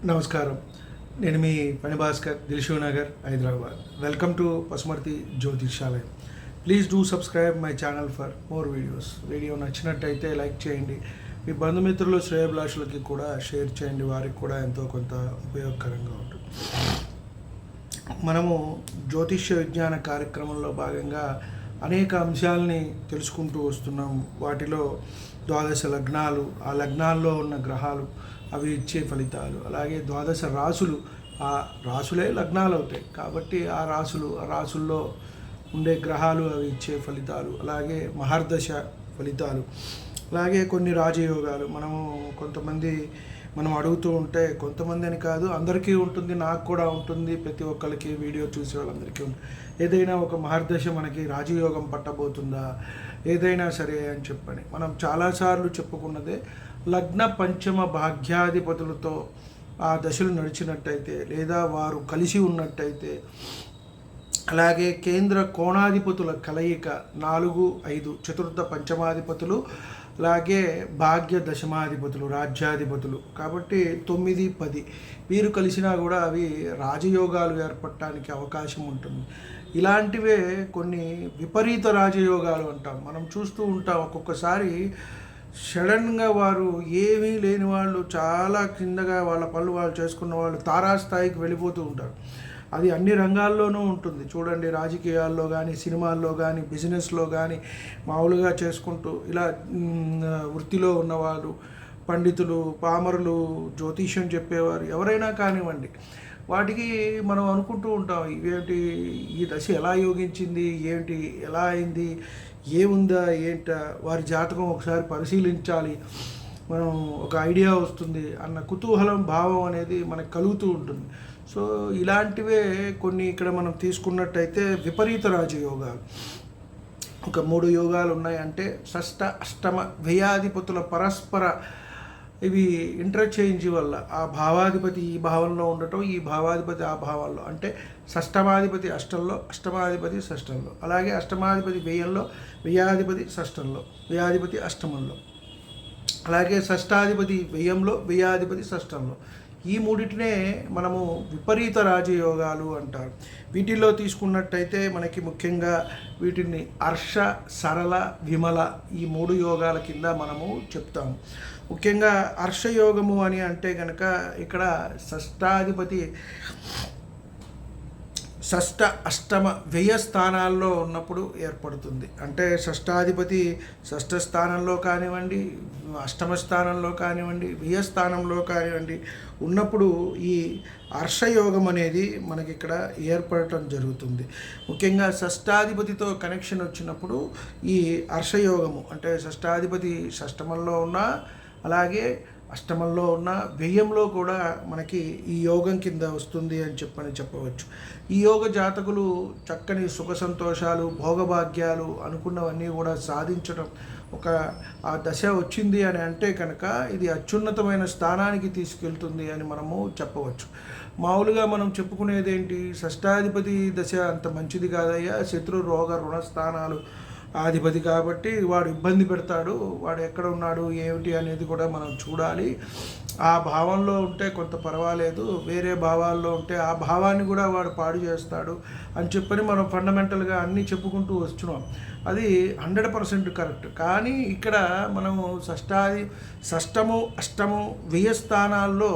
నమస్కారం. నేను మీ పని భాస్కర్, దిల్షుక్ నగర్, హైదరాబాద్. వెల్కమ్ టు పసుమర్తి జ్యోతిషాలయం. Please do subscribe my channel for more videos. Video నచ్చినట్టయితే లైక్ చేయండి. మీ బంధుమిత్రులు, శ్రేయోభిలాషులకి కూడా షేర్ చేయండి. వారికి కూడా ఎంతో కొంత ఉపయోగకరంగా ఉంటుంది. మనము జ్యోతిష్య విజ్ఞాన కార్యక్రమంలో భాగంగా అనేక అంశాలని తెలుసుకుంటూ వస్తున్నాం. వాటిలో ద్వాదశ లగ్నాలు, ఆ లగ్నాల్లో ఉన్న గ్రహాలు, అవి ఇచ్చే ఫలితాలు, అలాగే ద్వాదశ రాసులు, ఆ రాసులే లగ్నాలు అవుతాయి కాబట్టి ఆ రాసుల్లో ఉండే గ్రహాలు అవి ఇచ్చే ఫలితాలు, అలాగే మహర్దశ ఫలితాలు, అలాగే కొన్ని రాజయోగాలు. కొంతమంది మనం అడుగుతూ ఉంటే, కొంతమంది అని కాదు, అందరికీ ఉంటుంది, నాకు కూడా ఉంటుంది, ప్రతి ఒక్కరికి వీడియో చూసే వాళ్ళందరికీ ఉంటుంది. ఏదైనా ఒక మహర్దశ మనకి రాజయోగం పట్టబోతుందా, ఏదైనా సరే అని చెప్పని మనం చాలాసార్లు చెప్పుకున్నదే. లగ్న పంచమ భాగ్యాధిపతులతో ఆ దశలు నడిచినట్టయితే, లేదా వారు కలిసి ఉన్నట్టయితే, అలాగే కేంద్ర కోణాధిపతుల కలయిక 4, 5 చతుర్థ పంచమాధిపతులు, అలాగే భాగ్య దశమాధిపతులు, రాజ్యాధిపతులు, కాబట్టి 9, 10 వీరు కలిసినా కూడా అవి రాజయోగాలు ఏర్పడటానికి అవకాశం ఉంటుంది. ఇలాంటివే కొన్ని విపరీత రాజయోగాలు అంటాం. మనం చూస్తూ ఉంటాం. ఒక్కొక్కసారి సడన్గా వారు ఏమీ లేని వాళ్ళు, చాలా కిందగా వాళ్ళ పనులు వాళ్ళు చేసుకున్న వాళ్ళు తారాస్థాయికి వెళ్ళిపోతూ ఉంటారు. అది అన్ని రంగాల్లోనూ ఉంటుంది. చూడండి, రాజకీయాల్లో కానీ, సినిమాల్లో కానీ, బిజినెస్లో కానీ, మామూలుగా చేసుకుంటూ ఇలా వృత్తిలో ఉన్నవాళ్ళు, పండితులు, పామరులు, జ్యోతిష్యం చెప్పేవారు, ఎవరైనా కానివ్వండి, వాటికి మనం అనుకుంటూ ఉంటాం, ఇవేంటి, ఈ దశ ఎలా యోగించింది, ఏంటి, ఎలా అయింది, ఏముందా ఏంట, వారి జాతకం ఒకసారి పరిశీలించాలి, మనం ఒక ఐడియా వస్తుంది అన్న కుతూహలం, భావం అనేది మనకు కలుగుతూ ఉంటుంది. సో ఇలాంటివే కొన్ని ఇక్కడ మనం తీసుకున్నట్టయితే విపరీత రాజయోగాలు. ఒక 3 యోగాలు ఉన్నాయంటే, షష్ఠ, అష్టమ, వ్యయాధిపతుల పరస్పర ఇవి ఇంటర్చేంజ్ వల్ల ఆ భావాధిపతి ఈ భావంలో ఉండటం, ఈ భావాధిపతి ఆ భావంలో, అంటే షష్టమాధిపతి అష్టంలో, అష్టమాధిపతి షష్టంలో, అలాగే అష్టమాధిపతి వ్యయంలో, వ్యయాధిపతి షష్టంలో, వ్యయాధిపతి అష్టమంలో, అలాగే షష్టాధిపతి వ్యయంలో, వ్యయాధిపతి షష్టంలో. ఈ మూడిటినే మనము విపరీత రాజయోగాలు అంటారు. వీటిల్లో తీసుకున్నట్టయితే మనకి ముఖ్యంగా వీటిని హర్ష, సరళ, విమల, ఈ 3 యోగాల కింద మనము చెప్తాము. ముఖ్యంగా హర్షయోగము అని అంటే కనుక ఇక్కడ షష్టాధిపతి షష్ఠ, అష్టమ, వ్యయ స్థానాల్లో ఉన్నప్పుడు ఏర్పడుతుంది. అంటే షష్టాధిపతి షష్ఠ స్థానంలో కానివ్వండి, అష్టమ స్థానంలో కానివ్వండి, వ్యయ స్థానంలో కానివ్వండి ఉన్నప్పుడు ఈ హర్షయోగం అనేది మనకి ఇక్కడ ఏర్పడటం జరుగుతుంది. ముఖ్యంగా షష్టాధిపతితో కనెక్షన్ వచ్చినప్పుడు ఈ హర్షయోగము, అంటే షష్టాధిపతి షష్టమంలో ఉన్న, అలాగే అష్టమంలో ఉన్న, వ్యయంలో కూడా మనకి ఈ యోగం కింద వస్తుంది అని చెప్పవచ్చు. ఈ యోగ జాతకులు చక్కని సుఖ సంతోషాలు, భోగభాగ్యాలు అనుకున్నవన్నీ కూడా సాధించడం, ఆ దశ వచ్చింది అని అంటే కనుక ఇది అత్యున్నతమైన స్థానానికి తీసుకెళ్తుంది అని మనము చెప్పవచ్చు. మామూలుగా మనం చెప్పుకునేది ఏంటి, షష్టాధిపతి దశ అంత మంచిది కాదయ్యా, శత్రు, రోగ, రుణ స్థానాలు అధిపతి కాబట్టి వాడు ఇబ్బంది పెడతాడు, వాడు ఎక్కడ ఉన్నాడు ఏమిటి అనేది కూడా మనం చూడాలి. ఆ భావంలో ఉంటే కొంత పర్వాలేదు, వేరే భావాల్లో ఉంటే ఆ భావాన్ని కూడా వాడు పాడు చేస్తాడు అని చెప్పని మనం ఫండమెంటల్గా అన్నీ చెప్పుకుంటూ వస్తున్నాం. అది 100% కరెక్ట్. కానీ ఇక్కడ మనము షష్టము, అష్టము, వ్యయ స్థానాల్లో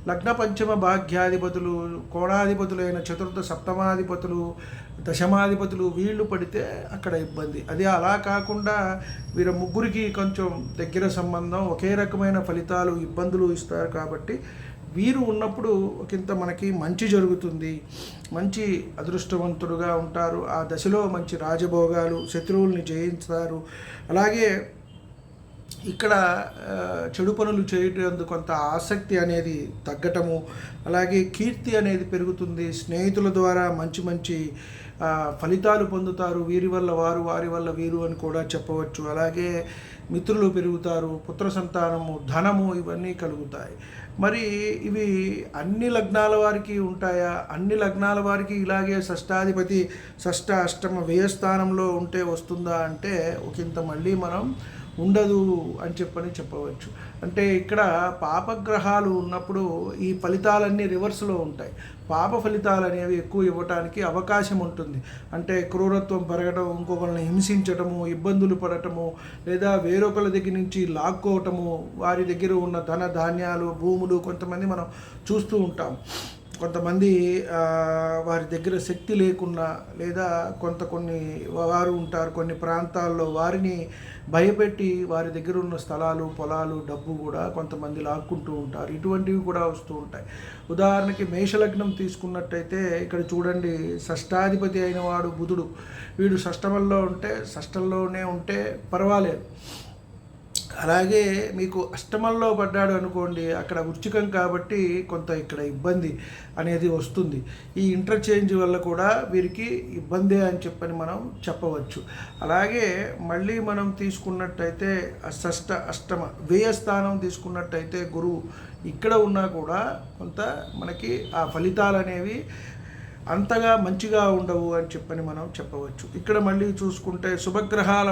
లగ్న పంచమ భాగ్యాధిపతులు, కోణాధిపతులైన చతుర్థ, సప్తమాధిపతులు, దశమాధిపతులు వీళ్ళు పడితే అక్కడ ఇబ్బంది. అది అలా కాకుండా వీరు ముగ్గురికి కొంచెం దగ్గర సంబంధం, ఒకే రకమైన ఫలితాలు, ఇబ్బందులు ఇస్తారు కాబట్టి వీరు ఉన్నప్పుడు ఒకంత మనకి మంచి జరుగుతుంది, మంచి అదృష్టవంతుడుగా ఉంటారు. ఆ దశలో మంచి రాజభోగాలు, శత్రువుల్ని జయిస్తారు. అలాగే ఇక్కడ చెడు పనులు చేయటందుకు కొంత ఆసక్తి అనేది తగ్గటము, అలాగే కీర్తి అనేది పెరుగుతుంది. స్నేహితుల ద్వారా మంచి మంచి ఫలితాలు పొందుతారు. వీరి వల్ల వారు, వారి వల్ల వీరు అని కూడా చెప్పవచ్చు. అలాగే మిత్రులు పెరుగుతారు, పుత్ర సంతానము, ధనము, ఇవన్నీ కలుగుతాయి. మరి ఇవి అన్ని లగ్నాల వారికి ఉంటాయా? అన్ని లగ్నాల వారికి ఇలాగే షష్టాధిపతి షష్ట, అష్టమ, వ్యయ స్థానంలో ఉంటే వస్తుందా అంటే ఒకంత మళ్ళీ మనం ఉండదు అని చెప్పవచ్చు. అంటే ఇక్కడ పాపగ్రహాలు ఉన్నప్పుడు ఈ ఫలితాలన్నీ రివర్స్లో ఉంటాయి. పాప ఫలితాలు అనేవి ఎక్కువ ఇవ్వటానికి అవకాశం ఉంటుంది. అంటే క్రూరత్వం పెరగడం, ఇంకొకరిని హింసించటము, ఇబ్బందులు పడటము, లేదా వేరొకరి దగ్గర నుంచి లాక్కోవటము, వారి దగ్గర ఉన్న ధన ధాన్యాలు, భూములు కొంతమంది మనం చూస్తూ ఉంటాం. కొంతమంది వారి దగ్గర శక్తి లేకున్నా, లేదా కొన్ని వారు ఉంటారు కొన్ని ప్రాంతాల్లో, వారిని భయపెట్టి వారి దగ్గర ఉన్న స్థలాలు, పొలాలు, డబ్బు కూడా కొంతమంది లాక్కుంటూ ఉంటారు. ఇటువంటివి కూడా వస్తూ ఉంటాయి. ఉదాహరణకి మేషలగ్నం తీసుకున్నట్టయితే ఇక్కడ చూడండి, షష్టాధిపతి అయిన వాడు బుధుడు. వీడు షష్టంలోనే ఉంటే పర్వాలేదు. అలాగే మీకు అష్టమంలో పడ్డాడు అనుకోండి, అక్కడ వృచ్చికం కాబట్టి కొంత ఇక్కడ ఇబ్బంది అనేది వస్తుంది. ఈ ఇంటర్చేంజ్ వల్ల కూడా వీరికి ఇబ్బందే అని మనం చెప్పవచ్చు. అలాగే మళ్ళీ మనం తీసుకున్నట్టయితే అష్టమ వ్యయస్థానం తీసుకున్నట్టయితే గురువు ఇక్కడ ఉన్నా కూడా కొంత మనకి ఆ ఫలితాలు అనేవి అంతగా మంచిగా ఉండవు అని మనం చెప్పవచ్చు. ఇక్కడ మళ్ళీ చూసుకుంటే శుభగ్రహాల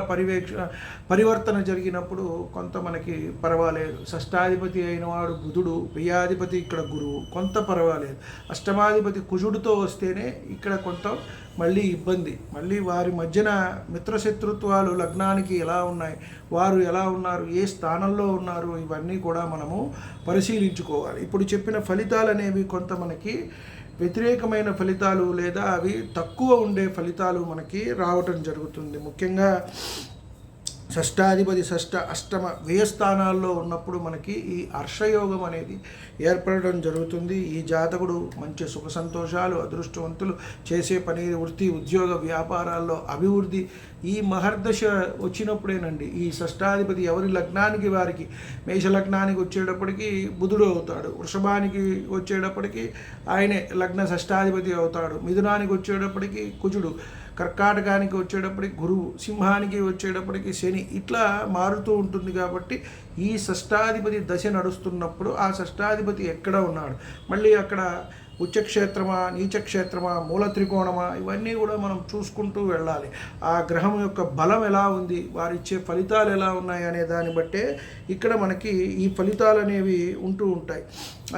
పరివర్తన జరిగినప్పుడు కొంత మనకి పర్వాలేదు. షష్టాధిపతి అయిన వాడు బుధుడు, వ్యయాధిపతి ఇక్కడ గురువు, కొంత పర్వాలేదు. అష్టమాధిపతి కుజుడితో వస్తేనే ఇక్కడ కొంత మళ్ళీ ఇబ్బంది. మళ్ళీ వారి మధ్యన మిత్రశత్రుత్వాలు లగ్నానికి ఎలా ఉన్నాయి, వారు ఎలా ఉన్నారు, ఏ స్థానంలో ఉన్నారు, ఇవన్నీ కూడా మనము పరిశీలించుకోవాలి. ఇప్పుడు చెప్పిన ఫలితాలు అనేవి కొంత మనకి వ్యతిరేకమైన ఫలితాలు, లేదా అవి తక్కువ ఉండే ఫలితాలు మనకి రావటం జరుగుతుంది. ముఖ్యంగా షష్టాధిపతి అష్టమ వ్యయస్థానాల్లో ఉన్నప్పుడు మనకి ఈ హర్షయోగం అనేది ఏర్పడడం జరుగుతుంది. ఈ జాతకుడు మంచి సుఖ సంతోషాలు, అదృష్టవంతులు, చేసే పని, వృత్తి, ఉద్యోగ, వ్యాపారాల్లో అభివృద్ధి ఈ మహర్దశ వచ్చినప్పుడేనండి. ఈ షష్టాధిపతి ఎవరి లగ్నానికి వారికి, మేష లగ్నానికి వచ్చేటప్పటికి బుధుడు అవుతాడు, వృషభానికి వచ్చేటప్పటికి ఆయనే లగ్న షష్టాధిపతి అవుతాడు, మిథునానికి వచ్చేటప్పటికి కుజుడు, కర్కాటకానికి వచ్చేటప్పటికి గురువు, సింహానికి వచ్చేటప్పటికి శని, ఇట్లా మారుతూ ఉంటుంది. కాబట్టి ఈ షష్టాధిపతి దశ నడుస్తున్నప్పుడు ఆ షష్టాధిపతి ఎక్కడ ఉన్నాడు, మళ్ళీ అక్కడ ఉచ్చక్షేత్రమా, నీచక్షేత్రమా, మూల త్రికోణమా, ఇవన్నీ కూడా మనం చూసుకుంటూ వెళ్ళాలి. ఆ గ్రహం యొక్క బలం ఎలా ఉంది, వారిచ్చే ఫలితాలు ఎలా ఉన్నాయి అనే దాన్ని బట్టే ఇక్కడ మనకి ఈ ఫలితాలు అనేవి ఉంటూ ఉంటాయి.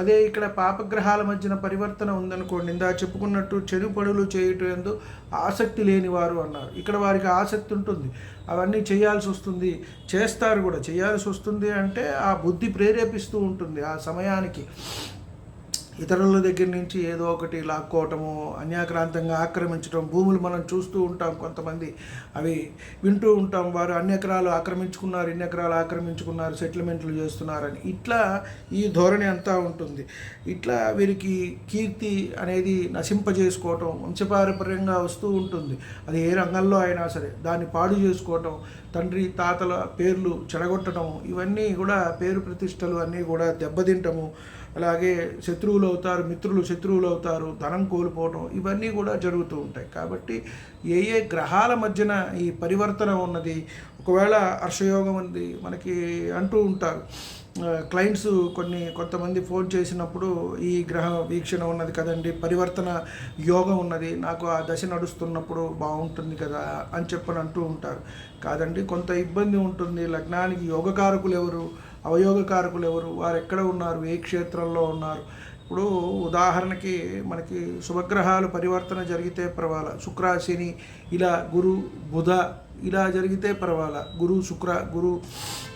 అదే ఇక్కడ పాపగ్రహాల మధ్యన పరివర్తన ఉందనుకోండి, ఇందా చెప్పుకున్నట్టు చెడు పనులు చేయటం ఆసక్తి లేని వారు అన్నారు. ఇక్కడ వారికి ఆసక్తి ఉంటుంది, అవన్నీ చేయాల్సి వస్తుంది, చేస్తారు కూడా. చేయాల్సి వస్తుంది అంటే ఆ బుద్ధి ప్రేరేపిస్తూ ఉంటుంది. ఆ సమయానికి ఇతరుల దగ్గర నుంచి ఏదో ఒకటి లాక్కోవటము, అన్యాక్రాంతంగా ఆక్రమించడం, భూములు మనం చూస్తూ ఉంటాం. కొంతమంది అవి వింటూ ఉంటాం, వారు అన్ని ఎకరాలు ఆక్రమించుకున్నారు, ఇన్ని ఎకరాలు ఆక్రమించుకున్నారు, సెటిల్మెంట్లు చేస్తున్నారని. ఇట్లా ఈ ధోరణి అంతా ఉంటుంది. ఇట్లా వీరికి కీర్తి అనేది నశింపజేసుకోవటం వంశపారంపర్యంగా వస్తూ ఉంటుంది. అది ఏ రంగంలో అయినా సరే దాన్ని పాడు చేసుకోవటం, తండ్రి తాతల పేర్లు చెడగొట్టడం, ఇవన్నీ కూడా పేరు ప్రతిష్టలు అన్నీ కూడా దెబ్బతింటము. అలాగే శత్రువులు అవుతారు, మిత్రులు శత్రువులు అవుతారు, ధనం కోల్పోవడం, ఇవన్నీ కూడా జరుగుతూ ఉంటాయి. కాబట్టి ఏ గ్రహాల మధ్యన ఈ పరివర్తన ఉన్నది, ఒకవేళ హర్షయోగం ఉంది మనకి అంటూ ఉంటారు క్లయింట్స్. కొంతమంది ఫోన్ చేసినప్పుడు ఈ గ్రహ వీక్షణ ఉన్నది కదండి, పరివర్తన యోగం ఉన్నది, నాకు ఆ దశ నడుస్తున్నప్పుడు బాగుంటుంది కదా అని అంటూ ఉంటారు. కాదండి, కొంత ఇబ్బంది ఉంటుంది. లగ్నానికి యోగకారకులు ఎవరు, అవయోగకారకులు ఎవరు, వారు ఎక్కడ ఉన్నారు, ఏ క్షేత్రంలో ఉన్నారు. ఇప్పుడు ఉదాహరణకి మనకి శుభగ్రహాలు పరివర్తన జరిగితే పర్వాలా, శుక్ర శని ఇలా, గురు బుధ ఇలా జరిగితే పర్వాలా, గురు శుక్ర గురు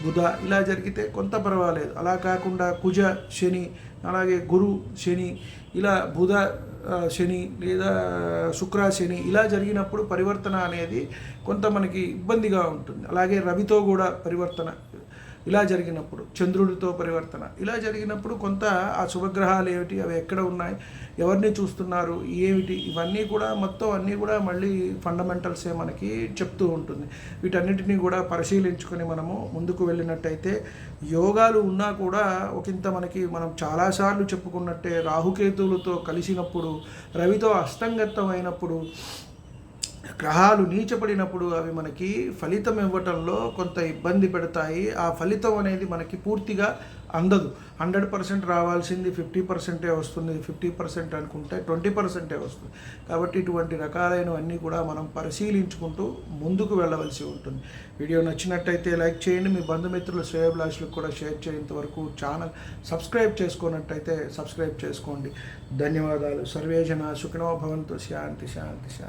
బుధ ఇలా జరిగితే కొంత పర్వాలేదు. అలా కాకుండా కుజ శని, అలాగే గురు శని, ఇలా బుధ శని లేదా శుక్ర శని ఇలా జరిగినప్పుడు పరివర్తన అనేది కొంత మనకి ఇబ్బందిగా ఉంటుంది. అలాగే రవితో కూడా పరివర్తన ఇలా జరిగినప్పుడు, చంద్రుడితో పరివర్తన ఇలా జరిగినప్పుడు కొంత ఆ శుభగ్రహాలు ఏమిటి, అవి ఎక్కడ ఉన్నాయి, ఎవరిని చూస్తున్నారు, ఏమిటి, ఇవన్నీ కూడా మొత్తం అన్నీ కూడా మళ్ళీ ఫండమెంటల్సే మనకి చెప్తూ ఉంటుంది. వీటన్నిటినీ కూడా పరిశీలించుకొని మనము ముందుకు వెళ్ళినట్టయితే యోగాలు ఉన్నా కూడా ఒకంత మనకి మనం చాలాసార్లు చెప్పుకున్నట్టే రాహుకేతువులతో కలిసినప్పుడు, రవితో అస్తంగతం అయినప్పుడు గ్రహాలు నీచపడినప్పుడు అవి మనకి ఫలితం ఇవ్వటంలో కొంత ఇబ్బంది పెడతాయి. ఆ ఫలితం అనేది మనకి పూర్తిగా అందదు. 100% రావాల్సింది 50% వస్తుంది. 50% అనుకుంటే 20% వస్తుంది. కాబట్టి ఇటువంటి రకాలైనవన్నీ కూడా మనం పరిశీలించుకుంటూ ముందుకు వెళ్ళవలసి ఉంటుంది. వీడియో నచ్చినట్టయితే లైక్ చేయండి. మీ బంధుమిత్రులు శ్రేయోభిలాషులకు కూడా షేర్ చేయేంత వరకు ఛానల్ సబ్స్క్రైబ్ చేసుకున్నట్టయితే సబ్స్క్రైబ్ చేసుకోండి. ధన్యవాదాలు. సర్వే జన సుఖినో భవంతు. శాంతి శాంతి శాంతి.